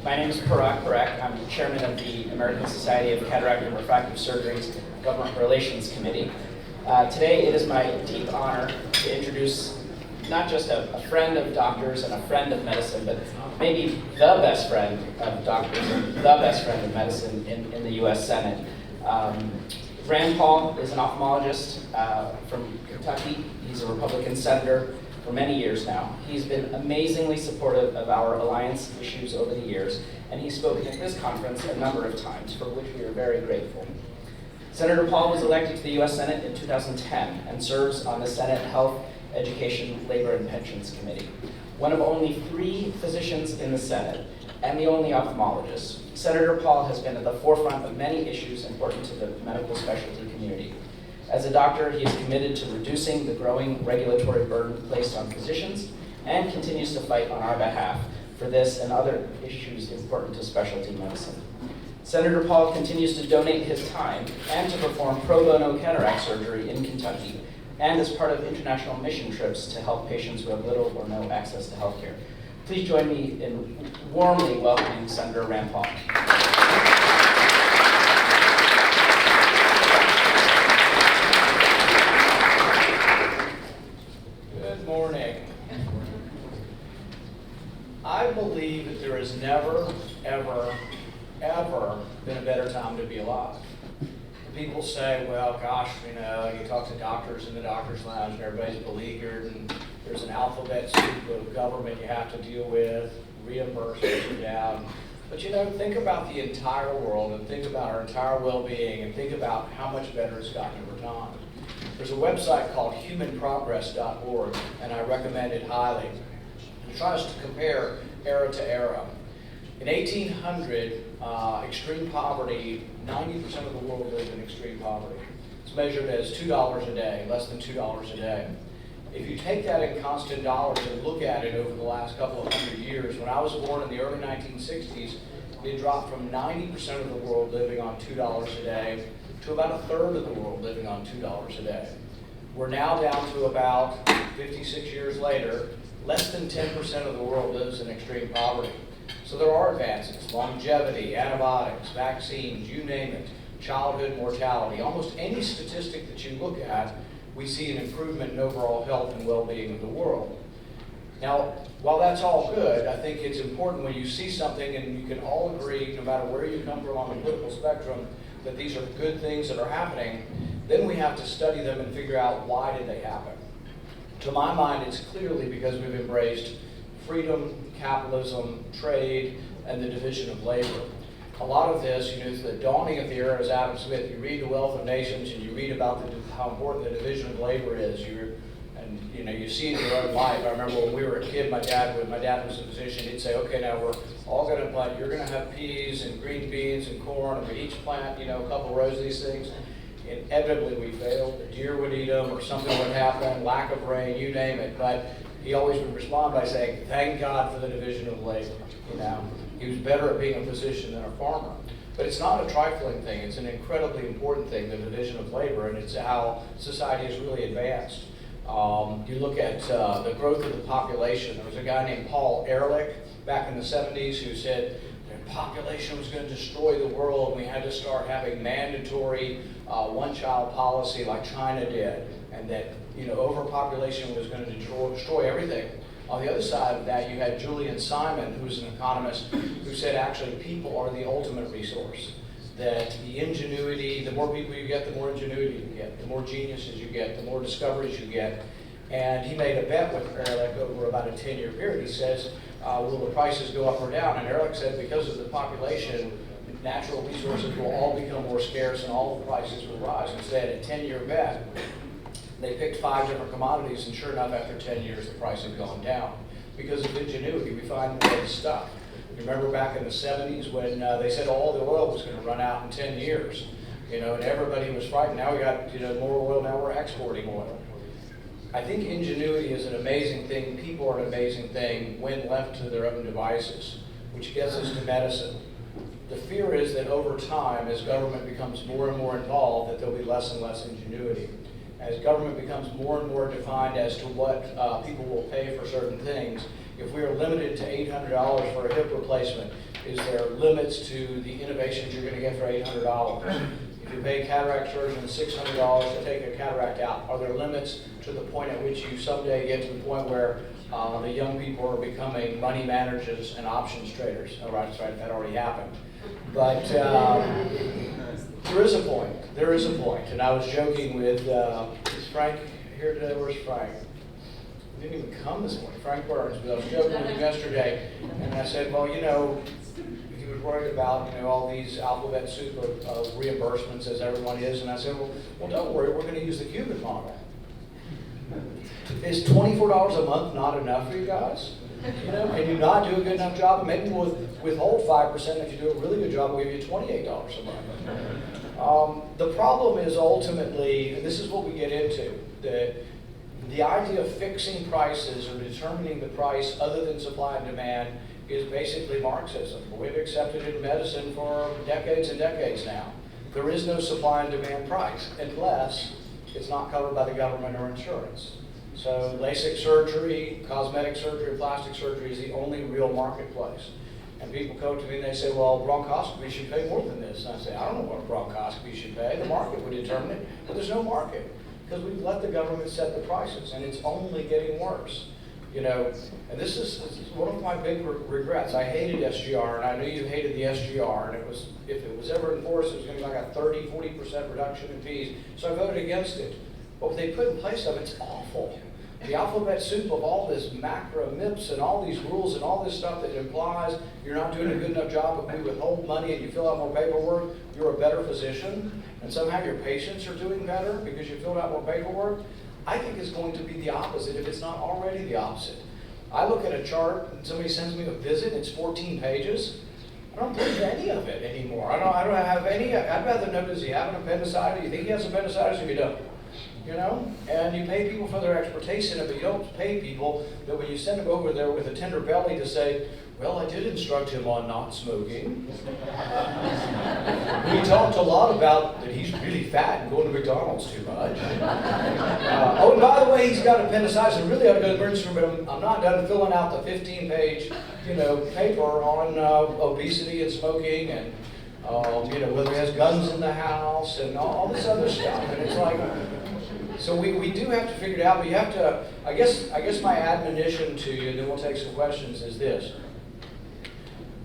My name is Parag Parekh. I'm chairman of the American Society of Cataract and Refractive Surgery's Government Relations Committee. Today it is my deep honor to introduce not just a friend of doctors and a friend of medicine, but maybe the best friend of doctors and the best friend of medicine in the U.S. Senate. Rand Paul is an ophthalmologist from Kentucky. He's a Republican senator for many years now. He's been amazingly supportive of our alliance issues over the years, and he's spoken at this conference a number of times, for which we are very grateful. Senator Paul was elected to the U.S. Senate in 2010 and serves on the Senate Health, Education, Labor, and Pensions Committee. One of only 3 physicians in the Senate and the only ophthalmologist, Senator Paul has been at the forefront of many issues important to the medical specialty community. As a doctor, he is committed to reducing the growing regulatory burden placed on physicians and continues to fight on our behalf for this and other issues important to specialty medicine. Senator Paul continues to donate his time and to perform pro bono cataract surgery in Kentucky and as part of international mission trips to help patients who have little or no access to health care. Please join me in warmly welcoming Senator Rand Paul. Good morning. I believe that there has never, ever been a better time to be alive. People say, well, gosh, you talk to doctors in the doctor's lounge and everybody's beleaguered and there's an alphabet soup of government you have to deal with, reimbursements are down. But think about the entire world and think about our entire well-being and think about how much better it's gotten over time. There's a website called humanprogress.org, and I recommend it highly. It tries to compare era to era. In 1800, extreme poverty, 90% of the world lived in extreme poverty. It's measured as $2 a day, less than $2 a day. If you take that in constant dollars and look at it over the last couple of hundred years, when I was born in the early 1960s, it dropped from 90% of the world living on $2 a day to about a third of the world living on $2 a day. We're now down to about 56 years later, less than 10% of the world lives in extreme poverty. So there are advances, longevity, antibiotics, vaccines, you name it, childhood mortality. Almost any statistic that you look at, we see an improvement in overall health and well-being of the world. Now, while that's all good, I think it's important when you see something and you can all agree, no matter where you come from on the political spectrum, that these are good things that are happening, then we have to study them and figure out why did they happen. To my mind, it's clearly because we've embraced freedom, capitalism, trade, and the division of labor. A lot of this, is the dawning of the era as Adam Smith. You read The Wealth of Nations and you read about how important the division of labor is. You see it in your own life. I remember when we were a kid, my dad was a physician. He'd say, okay, now we're all going to plant, you're going to have peas and green beans and corn, and we each plant, a couple rows of these things. Inevitably we failed. The deer would eat them or something would happen, lack of rain, you name it. But he always would respond by saying, thank God for the division of labor. He was better at being a physician than a farmer. But it's not a trifling thing. It's an incredibly important thing, the division of labor, and it's how society has really advanced. You look at the growth of the population. There was a guy named Paul Ehrlich back in the 70s who said the population was going to destroy the world and we had to start having mandatory one-child policy like China did, and that overpopulation was going to destroy everything. On the other side of that, you had Julian Simon, who was an economist, who said actually people are the ultimate resource. That the ingenuity, the more people you get, the more ingenuity you get, the more geniuses you get, the more discoveries you get. And he made a bet with Ehrlich over about a 10-year period. He says, will the prices go up or down? And Ehrlich said because of the population, natural resources will all become more scarce and all the prices will rise. Instead, a 10-year bet. They picked 5 different commodities, and sure enough, after 10 years, the price had gone down. Because of ingenuity, we find ways stuff. You remember back in the 70s when they said all the oil was going to run out in 10 years, and everybody was frightened. Now we got more oil, now we're exporting oil. I think ingenuity is an amazing thing. People are an amazing thing when left to their own devices, which gets us to medicine. The fear is that over time, as government becomes more and more involved, that there'll be less and less ingenuity. As government becomes more and more defined as to what people will pay for certain things, if we are limited to $800 for a hip replacement, Is there limits to the innovations you're going to get for $800? If you pay cataract surgeons $600 to take a cataract out, are there limits to the point at which you someday get to the point where the young people are becoming money managers and options traders? Oh, right, that's right, that already happened. But there is a point. There is a point. And I was joking with, is Frank here today? Where's Frank? He didn't even come this morning. Frank Burns. But I was joking with him yesterday, and I said, well, you know, he was worried about, you know, all these alphabet soup of reimbursements as everyone is. And I said, well, don't worry. We're going to use the Cuban model. Is $24 a month not enough for you guys? You know, can you not do a good enough job? Maybe we'll withhold 5%. If you do a really good job, we'll give you $28 a month. The problem is ultimately, and this is what we get into, the idea of fixing prices or determining the price other than supply and demand is basically Marxism. We've accepted it in medicine for decades and decades now. There is no supply and demand price unless it's not covered by the government or insurance. So LASIK surgery, cosmetic surgery, plastic surgery is the only real marketplace. And people come to me and they say, well, bronchoscopy should pay more than this. And I say, I don't know what bronchoscopy should pay. The market would determine it. But there's no market because we've let the government set the prices, and it's only getting worse. You know, and this is one of my big regrets. I hated SGR, and I knew you hated the SGR, and it was, if it was ever enforced, it was going to be like a 30-40% reduction in fees. So I voted against it. But what they put in place of it's awful. The alphabet soup of all this macro MIPS and all these rules and all this stuff that implies you're not doing a good enough job, but we withhold money and you fill out more paperwork, you're a better physician, and somehow your patients are doing better because you filled out more paperwork, I think is going to be the opposite if it's not already the opposite. I look at a chart and somebody sends me a visit, it's 14 pages. I don't believe any of it anymore. I don't have any. I'd rather know, does he have an appendicitis? Do you think he has appendicitis or you don't? You know, and you pay people for their expertise in it, but you don't pay people that when you send them over there with a tender belly to say, well, I did instruct him on not smoking. We talked a lot about that he's really fat and going to McDonald's too much. Oh, and by the way, he's got appendicitis and really ought to go to the emergency room, but I'm not done filling out the 15-page, you know, paper on obesity and smoking and, you know, whether he has guns in the house and all this other stuff. And it's like, so we do have to figure it out, but you have to, I guess my admonition to you, and then we'll take some questions, is this.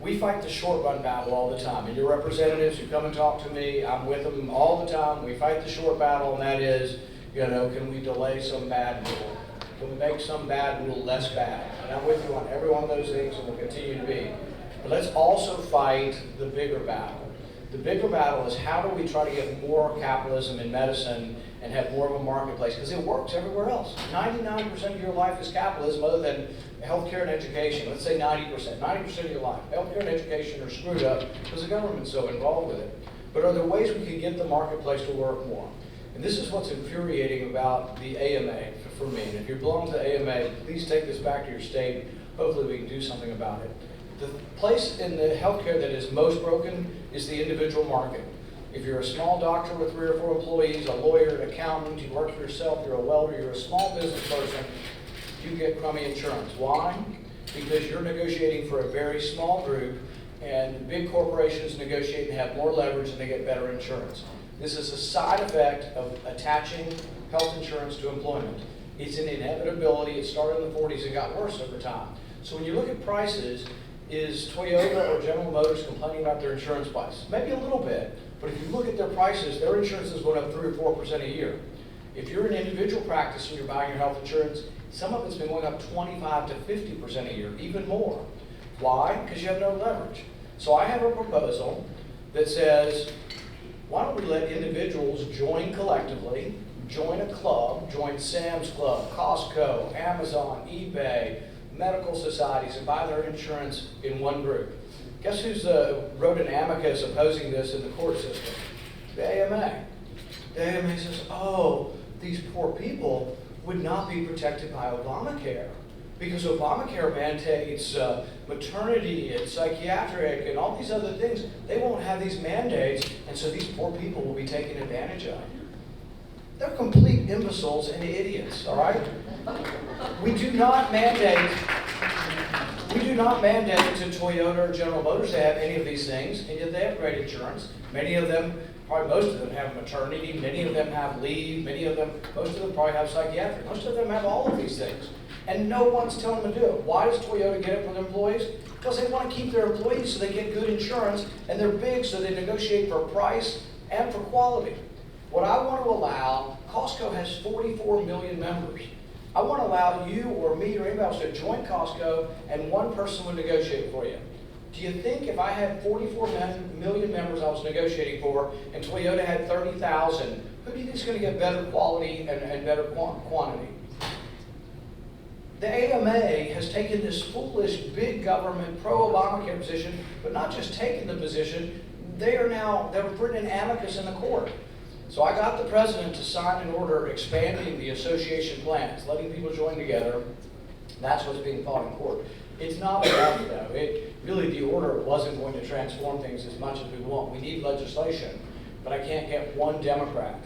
We fight the short run battle all the time. And your representatives who come and talk to me, I'm with them all the time. We fight the short battle, and that is, you know, can we delay some bad rule? Can we make some bad rule less bad? And I'm with you on every one of those things and will continue to be. But let's also fight the bigger battle. The bigger battle is how do we try to get more capitalism in medicine and have more of a marketplace, because it works everywhere else. 99% of your life is capitalism other than healthcare and education. Let's say 90%. 90% of your life. Healthcare and education are screwed up because the government's so involved with it. But are there ways we can get the marketplace to work more? And this is what's infuriating about the AMA for me. And if you belong to the AMA, please take this back to your state. Hopefully we can do something about it. The place in the healthcare that is most broken is the individual market. If you're a small doctor with 3 or 4 employees, a lawyer, an accountant, you work for yourself, you're a welder, you're a small business person, you get crummy insurance. Why? Because you're negotiating for a very small group, and big corporations negotiate and have more leverage and they get better insurance. This is a side effect of attaching health insurance to employment. It's an inevitability. It started in the 40s and got worse over time. So when you look at prices, is Toyota or General Motors complaining about their insurance price? Maybe a little bit. But if you look at their prices, their insurance is going up 3 or 4% a year. If you're an individual practice and you're buying your health insurance, some of it's been going up 25 to 50% a year, even more. Why? Because you have no leverage. So I have a proposal that says, why don't we let individuals join collectively, join a club, join Sam's Club, Costco, Amazon, eBay, medical societies, and buy their insurance in one group. Guess who's wrote an amicus opposing this in the court system? The AMA. The AMA says, oh, these poor people would not be protected by Obamacare because Obamacare mandates maternity and psychiatric and all these other things. They won't have these mandates, and so these poor people will be taken advantage of. They're complete imbeciles and idiots, all right? We do not mandate not mandate to Toyota or General Motors to have any of these things, and yet they have great insurance. Many of them, probably most of them have maternity, many of them have leave, most of them probably have psychiatric. Most of them have all of these things. And no one's telling them to do it. Why does Toyota get it for their employees? Because they want to keep their employees so they get good insurance, and they're big so they negotiate for price and for quality. What I want to allow, Costco has 44 million members. I want to allow you or me or anybody else to join Costco and one person would negotiate for you. Do you think if I had 44 million members I was negotiating for and Toyota had 30,000, who do you think is going to get better quality and better quantity? The AMA has taken this foolish big government pro-Obamacare position, but not just taken the position, they're putting an amicus in the court. So I got the president to sign an order expanding the association plans, letting people join together. That's what's being fought in court. It's not enough though. Really the order wasn't going to transform things as much as we want. We need legislation, but I can't get one Democrat.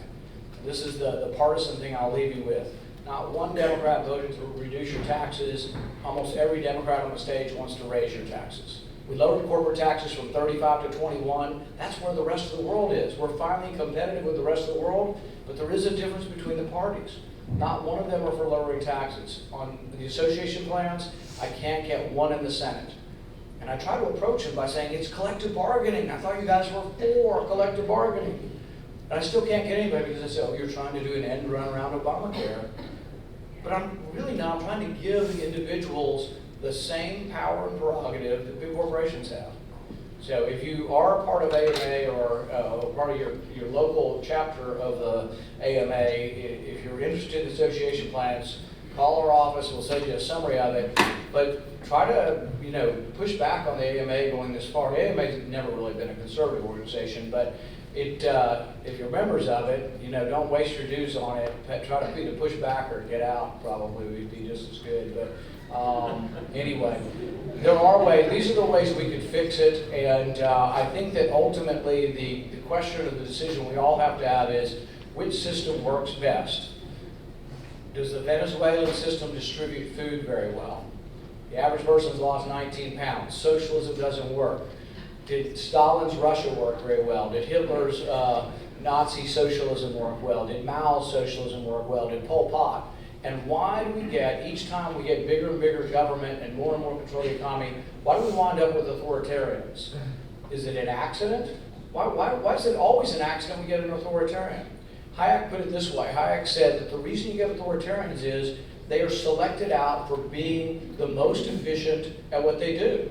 This is the partisan thing I'll leave you with. Not one Democrat voted to reduce your taxes. Almost every Democrat on the stage wants to raise your taxes. We lowered corporate taxes from 35 to 21. That's where the rest of the world is. We're finally competitive with the rest of the world, but there is a difference between the parties. Not one of them are for lowering taxes. On the association plans, I can't get one in the Senate. And I try to approach them by saying, it's collective bargaining. I thought you guys were for collective bargaining. And I still can't get anybody because they say, oh, you're trying to do an end run around Obamacare. But I'm really not. I'm trying to give the individuals the same power and prerogative that big corporations have. So if you are a part of AMA or part of your local chapter of the AMA, if you're interested in association plans, call our office, we'll send you a summary of it. But try to push back on the AMA going this far. The AMA's never really been a conservative organization, but if you're members of it, don't waste your dues on it. Try to either push back or get out. Probably would be just as good. But anyway, there are ways. These are the ways we could fix it, and I think that ultimately the question of the decision we all have to have is which system works best. Does the Venezuelan system distribute food very well? The average person's lost 19 pounds. Socialism doesn't work. Did Stalin's Russia work very well? Did Hitler's Nazi socialism work well? Did Mao's socialism work well? Did Pol Pot? And why do we get, each time we get bigger and bigger government and more control of the economy, why do we wind up with authoritarians? Is it an accident? Why is it always an accident we get an authoritarian? Hayek put it this way. Hayek said that the reason you get authoritarians is they are selected out for being the most efficient at what they do.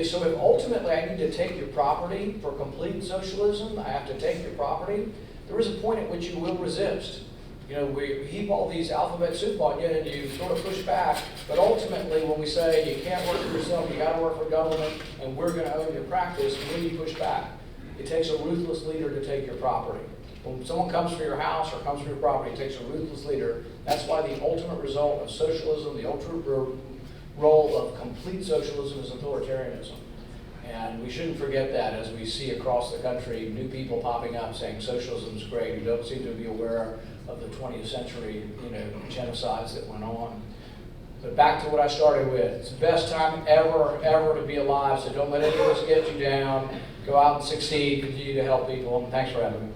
So if ultimately I need to take your property for complete socialism, I have to take your property, there is a point at which you will resist. We heap all these alphabet soup on you and you sort of push back, but ultimately when we say you can't work for yourself, you gotta work for government, and we're gonna own your practice, when you push back. It takes a ruthless leader to take your property. When someone comes for your house or comes for your property, it takes a ruthless leader. That's why the ultimate result of socialism, the ultimate role of complete socialism is authoritarianism. And we shouldn't forget that as we see across the country new people popping up saying socialism is great, who don't seem to be aware of the 20th century genocides that went on. But back to what I started with. It's the best time ever to be alive, so don't let any of this get you down. Go out and succeed, continue to help people, and thanks for having me.